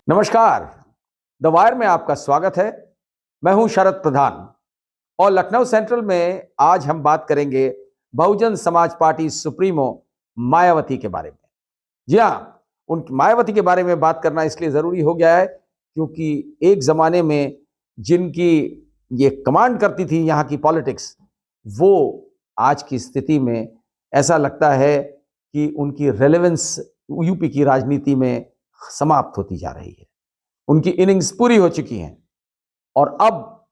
नमस्कार। The wire में आपका स्वागत है। मैं हूं शरद प्रधान और लखनऊ सेंट्रल में आज हम बात करेंगे बहुजन समाज पार्टी सुप्रीमो मायावती के बारे में। जी हां, उन मायावती के बारे में बात करना इसलिए जरूरी हो गया है क्योंकि एक जमाने में जिनकी ये कमांड करती थी यहाँ की पॉलिटिक्स, वो आज की स्थिति में ऐसा लगता है कि उनकी रेलेवेंस यूपी की राजनीति में समाप्त होती जा रही है। उनकी इनिंग्स पूरी हो चुकी हैं और अब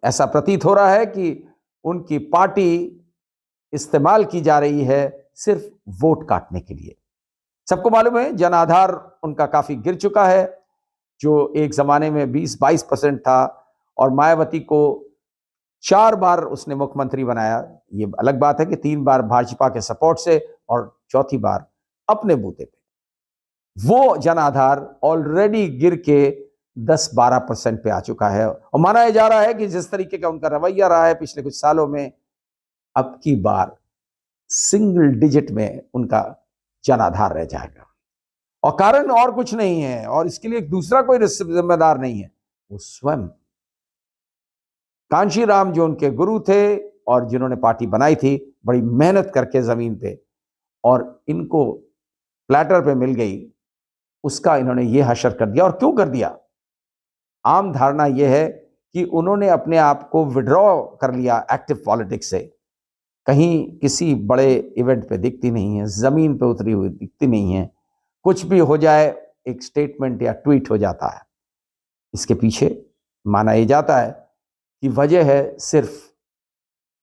ऐसा प्रतीत हो रहा है कि उनकी पार्टी इस्तेमाल की जा रही है सिर्फ वोट काटने के लिए। सबको मालूम है जन आधार उनका काफी गिर चुका है, जो एक जमाने में 20-22% था और मायावती को 4 बार उसने मुख्यमंत्री बनाया। ये अलग बात है कि 3 बार भाजपा के सपोर्ट से और चौथी बार अपने बूते पे। वो जन आधार ऑलरेडी गिर के 10-12% पे आ चुका है और माना जा रहा है कि जिस तरीके का उनका रवैया रहा है पिछले कुछ सालों में, अब की बार सिंगल डिजिट में उनका जन आधार रह जाएगा। और कारण और कुछ नहीं है और इसके लिए दूसरा कोई जिम्मेदार नहीं है, वो स्वयं कांशीराम जो उनके गुरु थे और जिन्होंने पार्टी बनाई थी बड़ी मेहनत करके जमीन पे, और इनको प्लेटर पे मिल गई, उसका इन्होंने ये हशर कर दिया। और क्यों कर दिया? आम धारणा यह है कि उन्होंने अपने आप को विड्रॉ कर लिया एक्टिव पॉलिटिक्स से। कहीं किसी बड़े इवेंट पे दिखती नहीं है, जमीन पे उतरी हुई दिखती नहीं है, कुछ भी हो जाए एक स्टेटमेंट या ट्वीट हो जाता है। इसके पीछे माना यह जाता है कि वजह है सिर्फ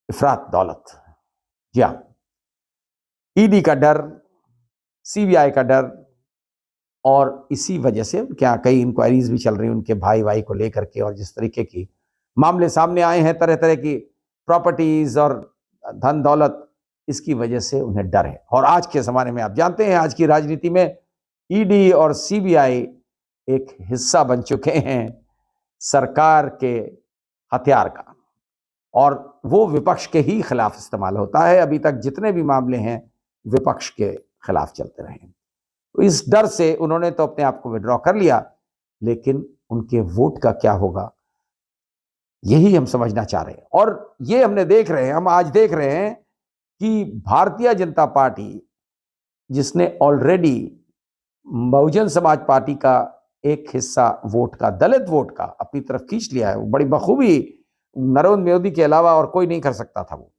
इफरात दौलत। जी हां, ईडी का डर, सीबीआई का डर, और इसी वजह से क्या कई इंक्वायरीज भी चल रही हैं उनके भाई को लेकर के, और जिस तरीके की मामले सामने आए हैं तरह तरह की प्रॉपर्टीज और धन दौलत, इसकी वजह से उन्हें डर है। और आज के जमाने में आप जानते हैं आज की राजनीति में ईडी और सीबीआई एक हिस्सा बन चुके हैं सरकार के हथियार का, और वो विपक्ष के ही खिलाफ इस्तेमाल होता है। अभी तक जितने भी मामले हैं विपक्ष के खिलाफ चलते रहे। तो इस डर से उन्होंने तो अपने आप को विड्रॉ कर लिया, लेकिन उनके वोट का क्या होगा यही हम समझना चाह रहे हैं। और ये हम आज देख रहे हैं कि भारतीय जनता पार्टी, जिसने ऑलरेडी बहुजन समाज पार्टी का एक हिस्सा वोट का, दलित वोट का अपनी तरफ खींच लिया है, वो बड़ी बखूबी नरेंद्र मोदी के अलावा और कोई नहीं कर सकता था वो।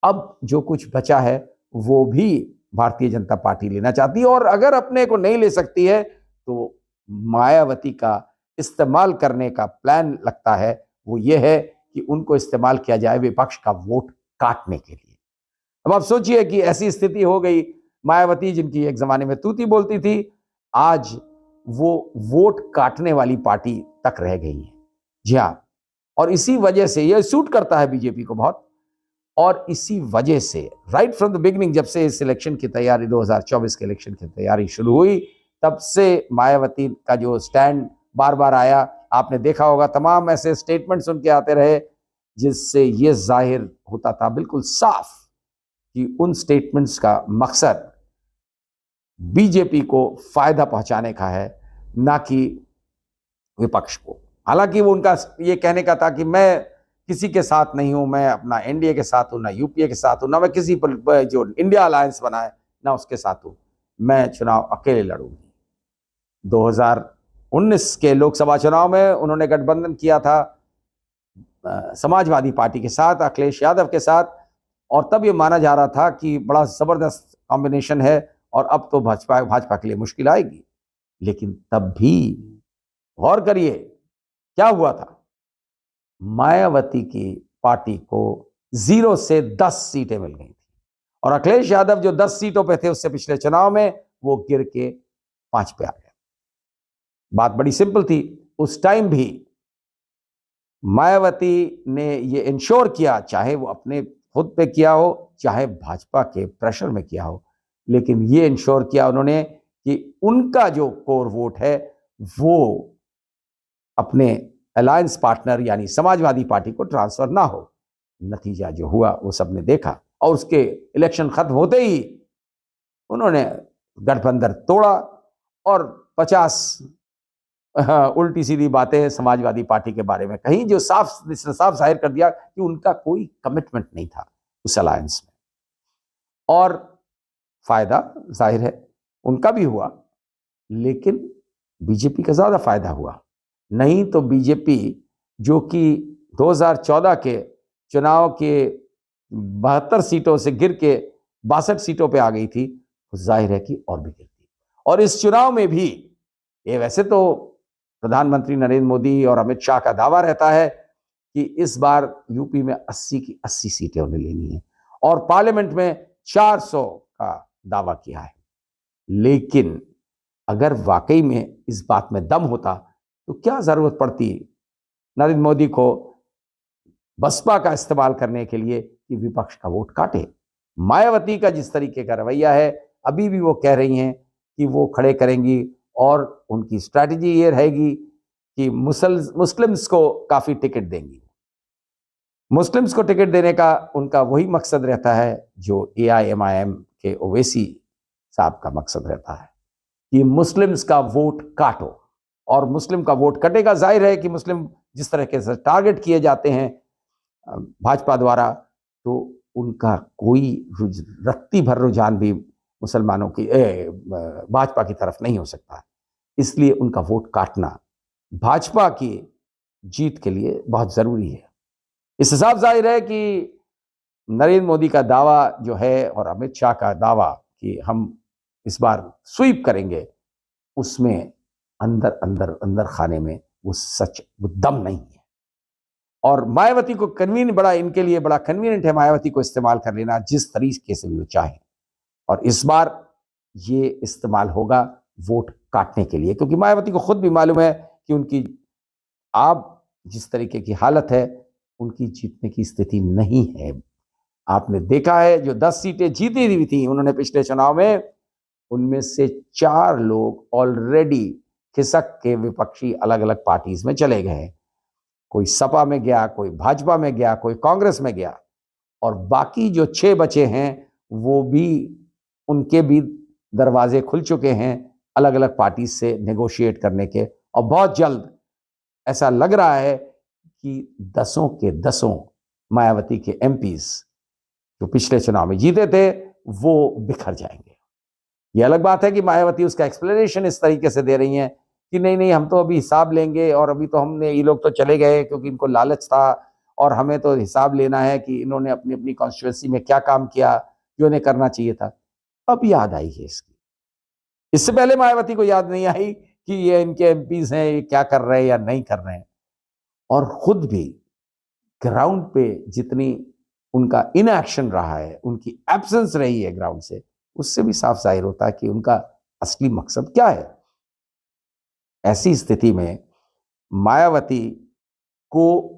अब जो कुछ बचा है वो भी भारतीय जनता पार्टी लेना चाहती है, और अगर अपने को नहीं ले सकती है तो मायावती का इस्तेमाल करने का प्लान लगता है। वो ये है कि उनको इस्तेमाल किया जाए विपक्ष का वोट काटने के लिए। अब आप सोचिए कि ऐसी स्थिति हो गई, मायावती जिनकी एक जमाने में तूती बोलती थी, आज वो वोट काटने वाली पार्टी तक रह गई है। जी हाँ, और इसी वजह से यह सूट करता है बीजेपी को बहुत, और इसी वजह से राइट फ्रॉम द बिगिनिंग, जब से इस इलेक्शन की तैयारी 2024 के इलेक्शन की तैयारी शुरू हुई, तब से मायावती का जो स्टैंड बार बार आया, आपने देखा होगा तमाम ऐसे स्टेटमेंट्स उनके आते रहे जिससे यह जाहिर होता था बिल्कुल साफ कि उन स्टेटमेंट्स का मकसद बीजेपी को फायदा पहुंचाने का है, ना कि विपक्ष को। हालांकि वो उनका ये कहने का था कि मैं किसी के साथ नहीं हूं, मैं अपना एनडीए के साथ हूं, ना यूपीए के साथ हूं, ना मैं किसी पर जो इंडिया अलायंस बना है ना उसके साथ हूं, मैं चुनाव अकेले लड़ूंगी। 2019 के लोकसभा चुनाव में उन्होंने गठबंधन किया था समाजवादी पार्टी के साथ, अखिलेश यादव के साथ, और तब ये माना जा रहा था कि बड़ा जबरदस्त कॉम्बिनेशन है और अब तो भाजपा के लिए मुश्किल आएगी। लेकिन तब भी गौर करिए क्या हुआ था, मायावती की पार्टी को 0 से 10 सीटें मिल गई थी, और अखिलेश यादव जो 10 सीटों पे थे उससे पिछले चुनाव में, वो गिर के 5 पे आ गए। बात बड़ी सिंपल थी, उस टाइम भी मायावती ने ये इंश्योर किया, चाहे वो अपने खुद पे किया हो चाहे भाजपा के प्रेशर में किया हो, लेकिन ये इंश्योर किया उन्होंने कि उनका जो कोर वोट है वो अपने अलायंस पार्टनर यानी समाजवादी पार्टी को ट्रांसफर ना हो। नतीजा जो हुआ वो सबने देखा, और उसके इलेक्शन खत्म होते ही उन्होंने गठबंधन तोड़ा और 50 उल्टी सीधी बातें समाजवादी पार्टी के बारे में कहीं, जो साफ जाहिर कर दिया कि उनका कोई कमिटमेंट नहीं था उस अलायंस में। और फायदा जाहिर है उनका भी हुआ, लेकिन बीजेपी का ज्यादा फायदा हुआ। नहीं तो बीजेपी, जो कि 2014 के चुनाव के 72 सीटों से गिर के 62 सीटों पे आ गई थी, तो जाहिर है कि और भी गिरती। और इस चुनाव में भी, ये वैसे तो प्रधानमंत्री नरेंद्र मोदी और अमित शाह का दावा रहता है कि इस बार यूपी में 80 की 80 सीटें उन्हें लेनी है, और पार्लियामेंट में 400 का दावा किया है। लेकिन अगर वाकई में इस बात में दम होता तो क्या जरूरत पड़ती नरेंद्र मोदी को बसपा का इस्तेमाल करने के लिए कि विपक्ष का वोट काटे। मायावती का जिस तरीके का रवैया है, अभी भी वो कह रही हैं कि वो खड़े करेंगी, और उनकी स्ट्रैटेजी ये रहेगी कि मुस्लिम्स को काफी टिकट देंगी। मुस्लिम्स को टिकट देने का उनका वही मकसद रहता है जो AIMIM के ओवैसी साहब का मकसद रहता है कि मुस्लिम्स का वोट काटो। और मुस्लिम का वोट कटेगा, जाहिर है कि मुस्लिम जिस तरह से टारगेट किए जाते हैं भाजपा द्वारा, तो उनका कोई रत्ती भर रुझान भी मुसलमानों की भाजपा की तरफ नहीं हो सकता। इसलिए उनका वोट काटना भाजपा की जीत के लिए बहुत जरूरी है। इस हिसाब जाहिर है कि नरेंद्र मोदी का दावा जो है और अमित शाह का दावा कि हम इस बार स्वीप करेंगे, उसमें अंदर अंदर अंदर खाने में वो सच, वो दम नहीं है। और मायावती को इनके लिए बड़ा कन्वीनियंट है मायावती को इस्तेमाल कर लेना जिस तरीके से भी वो चाहे। और इस बार ये इस्तेमाल होगा वोट काटने के लिए, क्योंकि मायावती को खुद भी मालूम है कि उनकी अब जिस तरीके की हालत है, उनकी जीतने की स्थिति नहीं है। आपने देखा है जो 10 सीटें जीती हुई थी उन्होंने पिछले चुनाव में, उनमें से 4 लोग ऑलरेडी खिसक के विपक्षी अलग अलग पार्टीज में चले गए। कोई सपा में गया, कोई भाजपा में गया, कोई कांग्रेस में गया, और बाकी जो 6 बचे हैं वो भी, उनके भी दरवाजे खुल चुके हैं अलग अलग पार्टी से नेगोशिएट करने के। और बहुत जल्द ऐसा लग रहा है कि 10 के 10 मायावती के MPs जो पिछले चुनाव में जीते थे वो बिखर जाएंगे। ये अलग बात है कि मायावती उसका एक्सप्लेनेशन इस तरीके से दे रही हैं कि नहीं नहीं, हम तो अभी हिसाब लेंगे, और अभी तो हमने, ये लोग तो चले गए क्योंकि इनको लालच था, और हमें तो हिसाब लेना है कि इन्होंने अपनी अपनी कॉन्स्टिट्यूएंसी में क्या काम किया जो इन्हें करना चाहिए था। अब याद आई है इसकी, इससे पहले मायावती को याद नहीं आई कि ये इनके MPs हैं, ये क्या कर रहे हैं या नहीं कर रहे हैं। और खुद भी ग्राउंड पे जितनी उनका इनएक्शन रहा है, उनकी एब्सेंस रही है ग्राउंड से, उससे भी साफ जाहिर होता है कि उनका असली मकसद क्या है। ऐसी स्थिति में मायावती को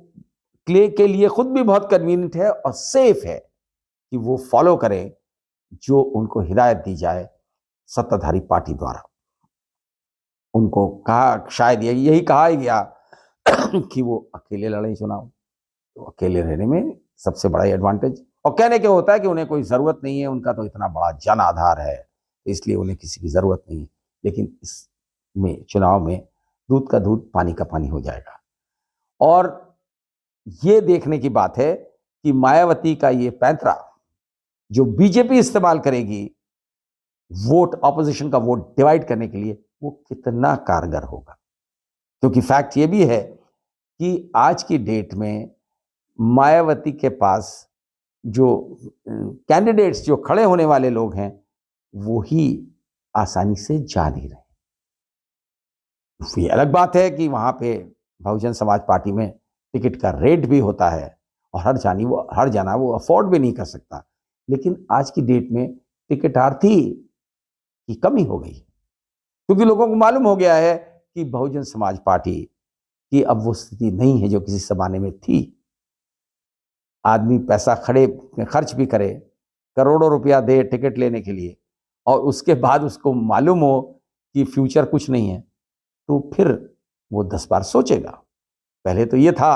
के लिए खुद भी बहुत कन्वीनियंट है और सेफ है कि वो फॉलो करें जो उनको हिदायत दी जाए सत्ताधारी पार्टी द्वारा। उनको कहा, शायद यही कहा ही गया कि वो अकेले लड़े चुनाव, तो अकेले रहने में सबसे बड़ा एडवांटेज, और कहने के होता है कि उन्हें कोई जरूरत नहीं है, उनका तो इतना बड़ा जन आधार है, इसलिए उन्हें किसी की जरूरत नहीं है। लेकिन इसमें चुनाव में दूध का दूध पानी का पानी हो जाएगा। और ये देखने की बात है कि मायावती का ये पैंतरा जो बीजेपी इस्तेमाल करेगी वोट, ऑपोजिशन का वोट डिवाइड करने के लिए, वो कितना कारगर होगा। क्योंकि फैक्ट ये भी है कि आज की डेट में मायावती के पास जो कैंडिडेट्स, जो खड़े होने वाले लोग हैं, वो ही आसानी से जा नहीं रहे। ये अलग बात है कि वहां पे बहुजन समाज पार्टी में टिकट का रेट भी होता है, और हर जाना वो अफोर्ड भी नहीं कर सकता। लेकिन आज की डेट में टिकटार्थी की कमी हो गई, क्योंकि लोगों को मालूम हो गया है कि बहुजन समाज पार्टी की अब वो स्थिति नहीं है जो किसी जमाने में थी। आदमी पैसा खर्च भी करे, करोड़ों रुपया दे टिकट लेने के लिए, और उसके बाद उसको मालूम हो कि फ्यूचर कुछ नहीं है, तो फिर वो 10 बार सोचेगा। पहले तो ये था,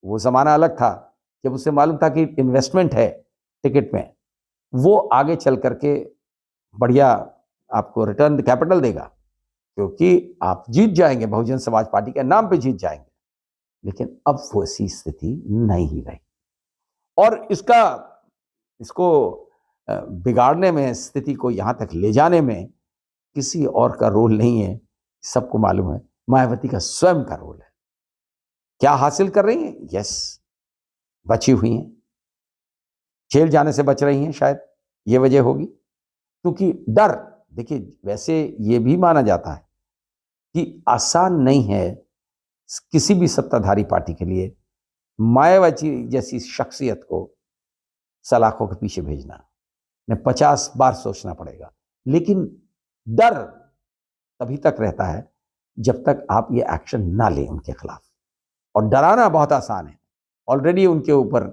वो जमाना अलग था जब उसे मालूम था कि इन्वेस्टमेंट है टिकट में, वो आगे चल करके बढ़िया आपको रिटर्न कैपिटल देगा। क्योंकि आप जीत जाएंगे, बहुजन समाज पार्टी के नाम पे जीत जाएंगे, लेकिन अब वो ऐसी स्थिति नहीं रही। और इसको बिगाड़ने में, स्थिति को यहां तक ले जाने में किसी और का रोल नहीं है, सबको मालूम है, मायावती का स्वयं का रोल है। क्या हासिल कर रही हैं? यस, बची हुई हैं, जेल जाने से बच रही हैं, शायद ये वजह होगी। क्योंकि डर, देखिए वैसे ये भी माना जाता है कि आसान नहीं है किसी भी सत्ताधारी पार्टी के लिए मायावती जैसी शख्सियत को सलाखों के पीछे भेजना, ने 50 बार सोचना पड़ेगा। लेकिन डर तभी तक रहता है जब तक आप ये एक्शन ना लें उनके खिलाफ। और डराना बहुत आसान है, ऑलरेडी उनके ऊपर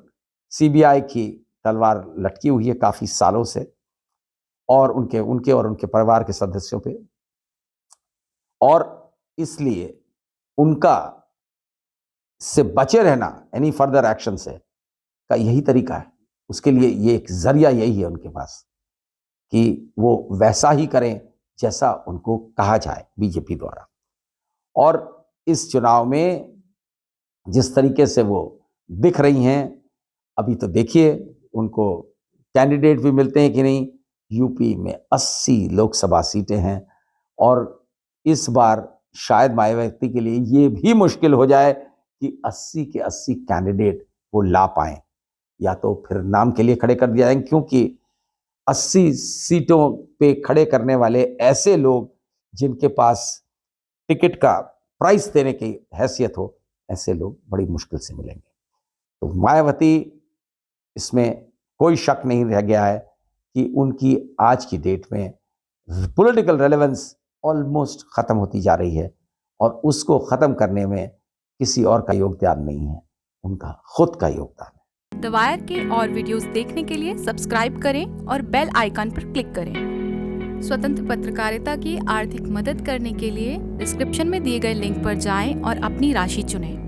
सीबीआई की तलवार लटकी हुई है काफी सालों से, और उनके परिवार के सदस्यों पे, और इसलिए उनका से बचे रहना एनी फर्दर एक्शन से का यही तरीका है। उसके लिए ये एक जरिया यही है उनके पास कि वो वैसा ही करें जैसा उनको कहा जाए बीजेपी द्वारा। और इस चुनाव में जिस तरीके से वो दिख रही हैं, अभी तो देखिए उनको कैंडिडेट भी मिलते हैं कि नहीं। यूपी में 80 लोकसभा सीटें हैं, और इस बार शायद मायावती के लिए ये भी मुश्किल हो जाए कि 80 के 80 कैंडिडेट वो ला पाए, या तो फिर नाम के लिए खड़े कर दिया जाएंगे, क्योंकि 80 सीटों पे खड़े करने वाले ऐसे लोग जिनके पास टिकट का प्राइस देने की हैसियत हो, ऐसे लोग बड़ी मुश्किल से मिलेंगे। तो मायावती, इसमें कोई शक नहीं रह गया है कि उनकी आज की डेट में पॉलिटिकल रेलेवेंस ऑलमोस्ट खत्म होती जा रही है, और उसको खत्म करने में किसी और का योगदान नहीं है, उनका खुद का योगदान है। द वायर के और वीडियोस देखने के लिए सब्सक्राइब करें और बेल आइकन पर क्लिक करें। स्वतंत्र पत्रकारिता की आर्थिक मदद करने के लिए डिस्क्रिप्शन में दिए गए लिंक पर जाएं और अपनी राशि चुनें।